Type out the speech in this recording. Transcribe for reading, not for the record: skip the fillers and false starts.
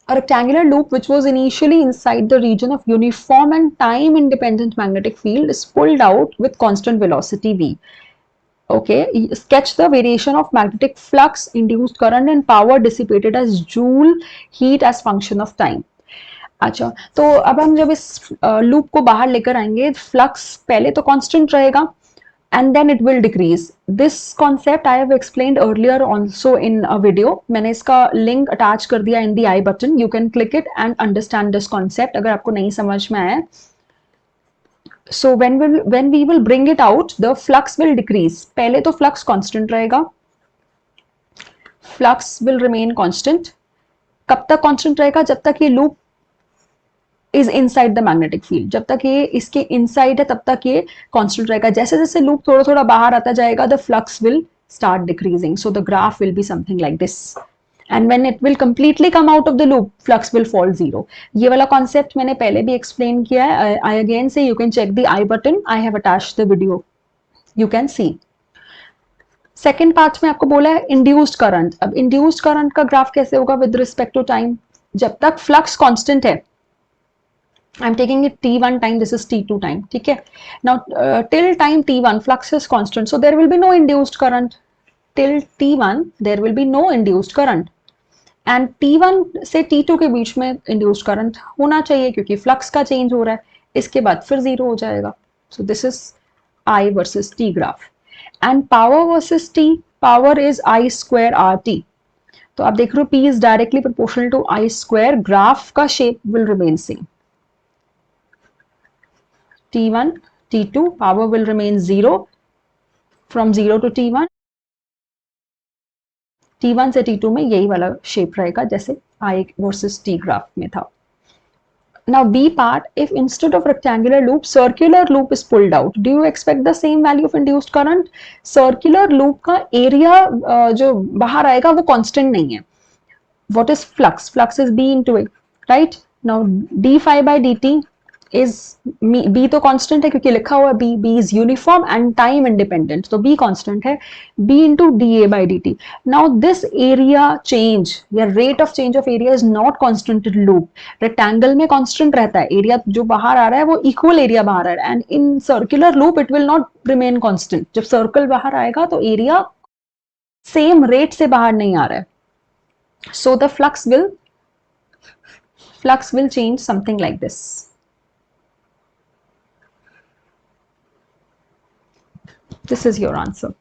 A rectangular loop which was initially inside the region of uniform and time independent magnetic field is pulled out with constant velocity v. Okay, sketch the variation of magnetic flux, induced current and power dissipated as joule heat as function of time. अच्छा, तो अब हम जब इस loop को बाहर लेकर आएंगे, फ्लक्स पहले तो कांस्टेंट रहेगा and then it will decrease. This concept I have explained earlier also in a video. मैंने इसका link attach कर दिया in the I button. You can click it and understand this concept अगर आपको नहीं समझ में आया. So when we will bring it out, the flux will decrease. पहले तो flux constant रहेगा. Flux will remain constant. कब तक constant रहेगा? जब तक ये loop is inside the magnetic field. जब तक ये इसके inside है तब तक ये constant रहेगा. जैसे जैसे loop थोड़ा थोड़ा बाहर आता जाएगा, the flux will start decreasing. So the graph will be something like this. And when it will completely come out of the loop, flux will fall zero. ये वाला concept मैंने पहले भी explain किया है. I again say you can check the I button. I have attached the video. You can see. Second part में आपको बोला है इंड्यूस्ड करंट. अब इंड्यूस्ड करंट का ग्राफ कैसे होगा विद रिस्पेक्ट टू टाइम? जब तक फ्लक्स कांस्टेंट है, I'm taking it t1 time, this is t2 time. ठीक है. Now till time t1 flux is constant, so there will be no induced current. Till t1 there will be no induced current. And t1 से t2 के बीच में induced current होना चाहिए क्योंकि flux का change हो रहा है. इसके बाद फिर zero हो जाएगा. So this is I versus t graph. And power versus t, power is I square RT. तो आप देख रहे हो P is directly proportional to I square. Graph का shape will remain same. T1, T2, power will remain 0 from 0 to T1. T1 से T2 में यही वाला shape रहेगा जैसे I versus T graph में था. Now B part, if instead of rectangular loop, circular loop is pulled out, do you expect the same value of induced current? Circular loop का area जो बाहर आएगा वो constant नहीं है. What is flux? Flux is B into A, right? Now d phi by dt is b तो constant है क्योंकि लिखा हुआ b, b is uniform and time independent, तो b कांस्टेंट है, b into dA by dt. Now this area change या rate of change of area is not constant in loop. Rectangle में constant रहता है, area जो बाहर आ रहा है वो equal area बाहर आ रहा है, and in circular loop it will not remain constant. जब circle बाहर आएगा तो area same rate से बाहर नहीं आ रहा है. So the flux will change something like this. This is your answer.